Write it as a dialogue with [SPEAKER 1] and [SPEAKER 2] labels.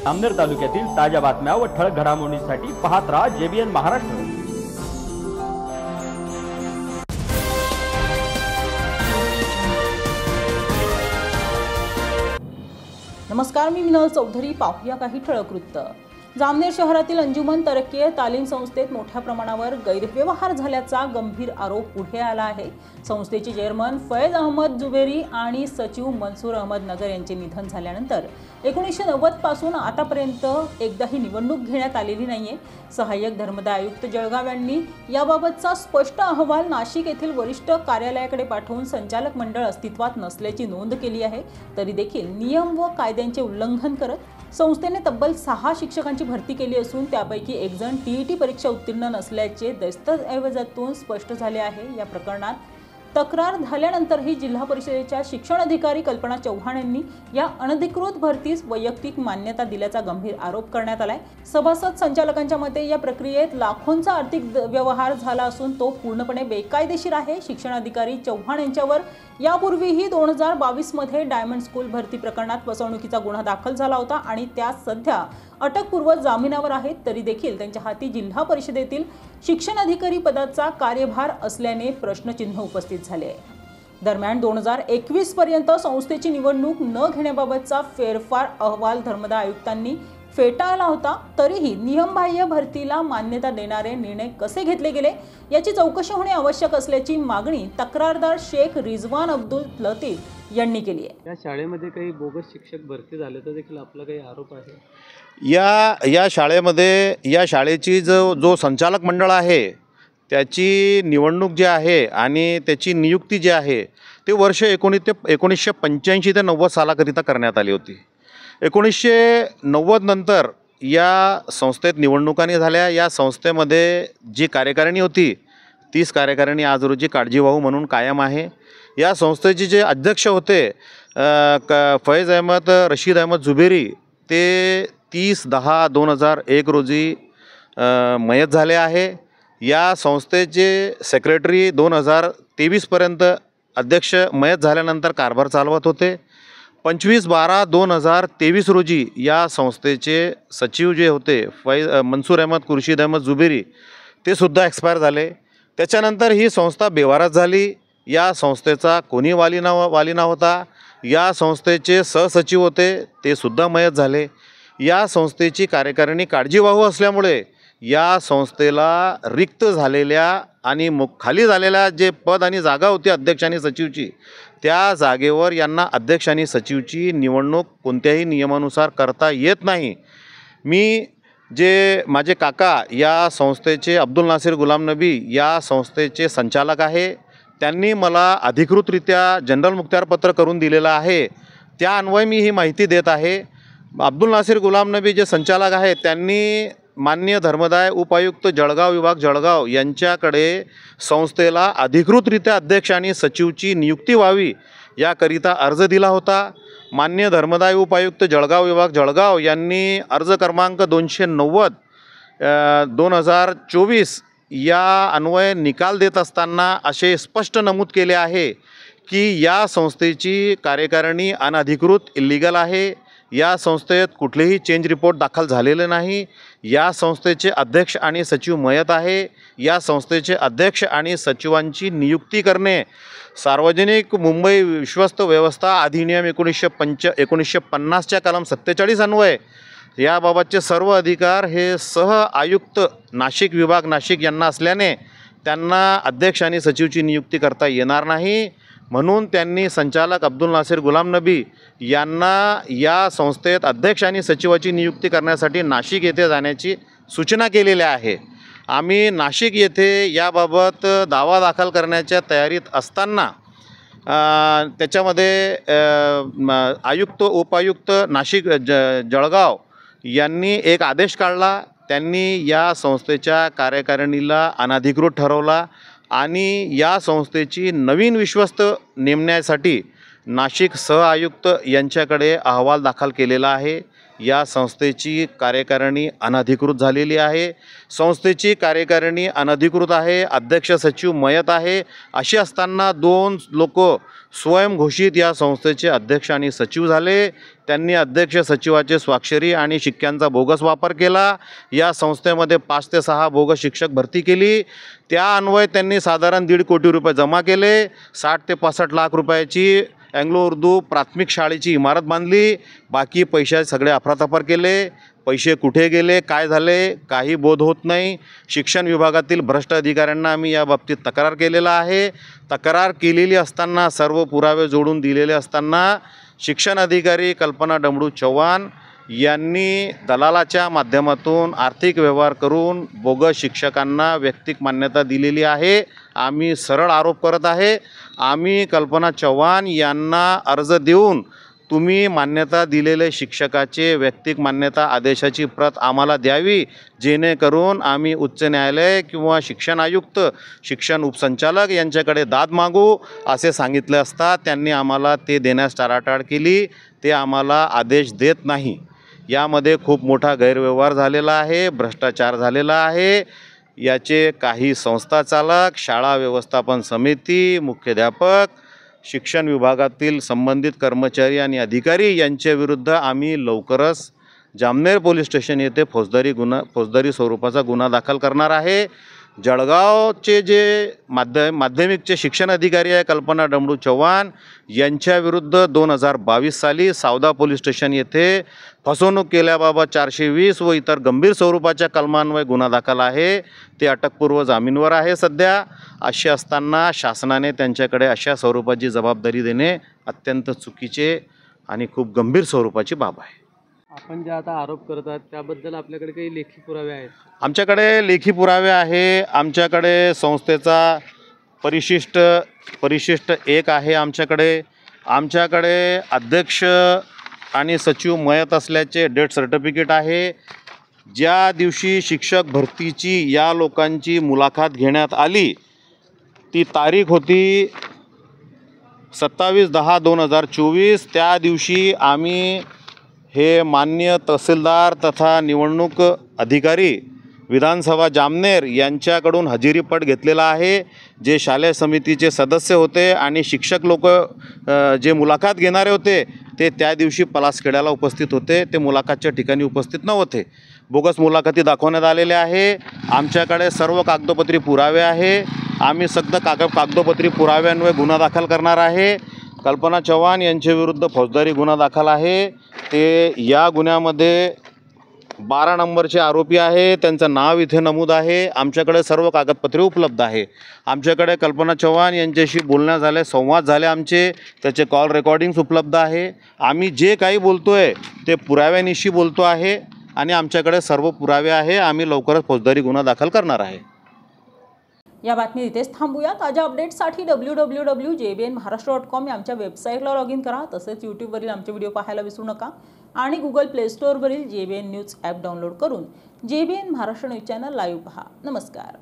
[SPEAKER 1] जामनेर तालुक्यातील ताज्या बातम्या व ठळक घडामोडींसाठी पाहत राहा JBN महाराष्ट्र।
[SPEAKER 2] नमस्कार, मी मिनल चौधरी। पाहूया काही ठळक वृत्त। जामनेर शहरातील अंजुमन तरक्कीय तालीम संस्थेत मोठ्या प्रमाणावर गैरव्यवहार झाल्याचा गंभीर आरोप पुढे आला आहे। संस्थेचे चेअरमन फैज अहमद जुबेरी आणि सचिव मंसूर अहमद नगर यांचे निधन झाल्यानंतर 1990 पासून आतापर्यंत एकदाही निवडणूक घेण्यात आलेली नाहीये। सहाय्यक धर्मदाय आयुक्त जळगाव यांनी याबाबतचा स्पष्ट अहवाल नाशिक येथील वरिष्ठ कार्यालयाकडे पाठवून संचालक मंडळ अस्तित्वात नसल्याची नोंद केली आहे। तरी देखील नियम व कायद्यांचे उल्लंघन करत संस्थेने तब्बल 6 शिक्षकांची भरती केली असून त्यापैकी एक जण TET परीक्षा उत्तीर्ण नसल्याचे दस्तऐवजातून स्पष्ट झाले आहे। या प्रकरणात तक्रार झाल्यानंतरही जिल्हा परिषदेच्या शिक्षण अधिकारी कल्पना चव्हाण यांनी या अनधिकृत भरतीस वैयक्तिक मान्यता दिल्याचा गंभीर आरोप करण्यात आलाय। सभासद संचालकांच्या मते या प्रक्रियेत लाखोंचा आर्थिक व्यवहार झाला असून तो पूर्णपणे बेकायदेशीर आहे। शिक्षण अधिकारी चव्हाण यांच्यावर यापूर्वीही 2022 मध्ये डायमंड स्कूल भरती प्रकरणात फसवणुकीचा गुन्हा दाखल झाला होता आणि त्या सध्या अटकपूर्व जामिनावर आहेत। तरी देखील त्यांच्या हाती जिल्हा परिषदेतील शिक्षण अधिकारी पदाचा कार्यभार असल्याने प्रश्नचिन्ह उपस्थित झाले आहे। दरम्यान 2021 पर्यंत संस्थेची निवडणूक न घेण्याबाबतचा फेरफार अहवाल धर्मदाय आयुक्तांनी फेटाळला होता। तरीही नियमबाह्य भरतीला मान्यता देणारे निर्णय कसे घेतले गेले याची चौकशी होणे आवश्यक असल्याची मागणी तक्रारदार शेख रिजवान अब्दुल लतीफ यांनी केली आहे।
[SPEAKER 3] या शाळेमध्ये काही बोगस शिक्षक भरती झाले तर देखील आपला काही आरोप आहे?
[SPEAKER 4] या शाळेमध्ये या शाळेची जो संचालक मंडळ आहे त्याची निवडणूक जी आहे आणि त्याची नियुक्ती जी आहे ते वर्ष 1985 ते 90 सालाकरिता करण्यात आली होती। 1990 नंतर या संस्थेत निवडणुकांनी झाल्या। या संस्थेमध्ये जी कार्यकारिणी होती 30 कार्यकारिणी आज रोजी काळजीवाहू म्हणून कायम आहे। या संस्थेचे जे अध्यक्ष होते फैज अहमद रशीद अहमद जुबेरी ते 30/10/2001 रोजी मयत झाले आहे। या संस्थेचे सेक्रेटरी 2023 पर्यंत अध्यक्ष मयत झाल्यानंतर कारभार चालवत होते। 25/12/2023 रोजी या संस्थेचे सचिव जे होते मंसूर अहमद खुर्शीद अहमद जुबेरी ते सुद्धा एक्सपायर झाले। त्याच्यानंतर ही संस्था बेवारस झाली। या संस्थेचा कोणी वाली नव्हता। या संस्थेचे सहसचिव होते ते सुद्धा मयत झाले। या संस्थेची कार्यकारिणी काळजीवाहू असल्यामुळे या संस्थेला रिक्त झालेल्या आणि खाली झालेल्या जे पद आणि जागा होती अध्यक्ष आणि सचिवची त्या जागेवर यांना अध्यक्ष आणि सचिवची निवडणूक कोणत्याही नियमानुसार करता येत नाही। जे माझे काका या संस्थेचे अब्दुल नासिर गुलाम नबी या संस्थेचे संचालक आहे, त्यांनी मला अधिकृतरित्या जनरल मुखत्यारपत्र करून दिलेलं आहे। त्या अन्वये मी ही माहिती देत आहे। अब्दुल नासिर गुलाम नबी जे संचालक आहेत त्यांनी माननीय धर्मदाय उपायुक्त जळगाव विभाग जळगाव यांच्याकडे संस्थेला अधिकृतरित्या अध्यक्ष आणि सचिवची नियुक्ती व्हावी याकरिता अर्ज दिला होता। माननीय धर्मदाय उपायुक्त जळगाव विभाग जळगाव यांनी अर्ज क्रमांक 290/2024 या अन्वये निकाल देत असताना असे स्पष्ट नमूद केले आहे की या संस्थेची कार्यकारिणी अनधिकृत इल्लीगल आहे। या संस्थेत कुठलेही चेंज रिपोर्ट दाखल झालेले नाही। या संस्थेचे अध्यक्ष आणि सचिव मयत आहे। या संस्थेचे अध्यक्ष आणि सचिवांची नियुक्ती करणे सार्वजनिक मुंबई विश्वस्त व्यवस्था अधिनियम 1950च्या कलम 47 अन्वये याबाबतचे सर्व अधिकार हे सह आयुक्त नाशिक विभाग नाशिक यांना असल्याने त्यांना अध्यक्ष आणि सचिवची नियुक्ती करता येणार नाही। म्हणून त्यांनी संचालक अब्दुल नासिर गुलाम नबी यांना या संस्थेत अध्यक्ष आणि सचिवाची नियुक्ती करण्यासाठी नाशिक येथे जाण्याची सूचना केलेली आहे। आम्ही नाशिक येथे याबाबत दावा दाखल करण्याच्या तयारीत असताना त्याच्यामध्ये आयुक्त उपायुक्त नाशिक जळगाव यांनी एक आदेश काढला। त्यांनी या संस्थेच्या कार्यकारिणीला अनधिकृत ठरवला आणि या संस्थेची नवीन विश्वस्त नेमण्यासाठी नाशिक सहआयुक्त यांच्याकडे अहवाल दाखल केलेला आहे। या संस्थेची कार्यकारिणी अनधिकृत झालेली आहे। संस्थेची कार्यकारिणी अनधिकृत आहे, अध्यक्ष सचिव मयत आहे। अशी असताना दोन लोक स्वयंघोषित या संस्थेचे अध्यक्ष आणि सचिव झाले। त्यांनी अध्यक्ष सचिवाचे स्वाक्षरी आणि शिक्क्यांचा बोगस वापर केला। या संस्थेमध्ये 5 ते 6 बोगस शिक्षक भरती केली। त्या अन्वये त्यांनी साधारण 1.5 कोटी रुपये जमा केले। 60 ते 65 लाख रुपयाची अँग्लो उर्दू प्राथमिक शाळेची इमारत बांधली। बाकी पैसे सगळे अफरातफर केले। पैसे कुठे गेले, काय झाले, काही बोध होत नाही। शिक्षण विभागातील भ्रष्ट अधिकाऱ्यांना आम्ही या बाबतीत तक्रार केलेला आहे। तक्रार केलेली असताना, सर्व पुरावे जोडून दिलेले असताना शिक्षण अधिकारी कल्पना डमरू चव्हाण यांनी दलालाच्या माध्यमातून आर्थिक व्यवहार करून बोगस शिक्षकांना वैयक्तिक मान्यता दिलेली आहे। आम्ही सरळ आरोप करत आहे। आम्ही कल्पना चव्हाण यांना अर्ज देऊन तुम्ही मान्यता दिलेले शिक्षकाचे वैयक्तिक मान्यता आदेशाची प्रत आम्हाला द्यावी, जेणेकरून आम्ही उच्च न्यायालय किंवा शिक्षण आयुक्त, शिक्षण उपसंचालक यांच्याकडे दाद मागू असे सांगितले असता त्यांनी आम्हाला ते देण्यास टाळाटाळ केली। ते आम्हाला आदेश देत नाही। यामध्ये खूप मोठा गैरव्यवहार झालेला आहे, भ्रष्टाचार झालेला आहे। याचे काही संस्था चालक, शाळा व्यवस्थापन समिती, मुख्याध्यापक, शिक्षण विभागातील संबंधित कर्मचारी आणि अधिकारी यांच्या विरुद्ध आम्ही लवकरच जामनेर पोलीस स्टेशन येथे फौजदारी स्वरूपाचा गुन्हा दाखल करणार आहे। जळगावचे जे माध्यमिकचे शिक्षण अधिकारी आहे कल्पना डमरू चव्हाण यांच्या विरुद्ध 2022 साली सावदा पोलीस स्टेशन येथे फसवणूक केल्याबाबत 420 व इतर गंभीर स्वरूपाच्या कलमान्वये गुन्हा दाखल आहे। ते अटकपूर्व जामीनवर आहे सध्या। असे असताना शासनाने त्यांच्याकडे अशा स्वरूपाची जबाबदारी देणे अत्यंत चुकीचे आणि खूप गंभीर स्वरूपाची बाब आहे।
[SPEAKER 3] आपण जे आता आरोप करत आहात त्याबद्दल आपल्याकडे काही लेखी पुरावे आहेत?
[SPEAKER 4] आमच्याकडे लेखी पुरावे आहे। आमच्याकडे संस्थेचा परिशिष्ट 1 आहे। आमच्याकडे अध्यक्ष आणि सचिव मयत असल्याचे डेथ सर्टिफिकेट आहे। ज्या दिवशी शिक्षक भरतीची या लोकांची मुलाखत घेण्यात आली ती तारीख होती 27/10/2024। त्या दिवशी आम्ही हे मान्य तहसीलदार तथा निवडणूक अधिकारी विधानसभा जामनेर यांच्याकडून हजेरीपट घेतलेला आहे। जे शालेय समितीचे सदस्य होते आणि शिक्षक लोक जे मुलाखत घेणारे होते ते त्या दिवशी पलासखेड्याला उपस्थित होते। ते मुलाखतच्या ठिकाणी उपस्थित नव्हते। बोगस मुलाखती दाखवण्यात आलेल्या आहे। आमच्याकडे सर्व कागदोपत्री पुरावे आहे। आम्ही सक्त कागदोपत्री पुराव्यांवर गुन्हा दाखल करणार आहे। कल्पना चव्हाण यांच्या विरुद्ध फौजदारी गुन्हा दाखल आहे। ते या गुन्ह्यामध्ये 12 नंबरचे आरोपी आहे। त्यांचं नाव इथे नमूद आहे। आमच्याकडे सर्व कागदपत्रे उपलब्ध आहे। आमच्याकडे कल्पना चव्हाण यांच्याशी बोलणं झाले, संवाद झाले आमचे, त्याचे कॉल रेकॉर्डिंग्स उपलब्ध आहे। आम्ही जे काही बोलतोय ते पुराव्यानिशी बोलतो आहे आणि आमच्याकडे सर्व पुरावे आहे। आम्ही लवकरच फौजदारी गुन्हा दाखल करणार आहे।
[SPEAKER 2] या बातमी इथेच थांबूया। ताज्या अपडेट्ससाठी www.jbnmaharashtra.com या आमच्या वेबसाईटला लॉग इन करा। तसेच यूट्यूबवरील आमचे व्हिडिओ पाहायला विसरू नका आणि गुगल प्ले स्टोअरवरील JBN न्यूज ॲप डाउनलोड करून JBN Maharashtra news channel live पहा। नमस्कार।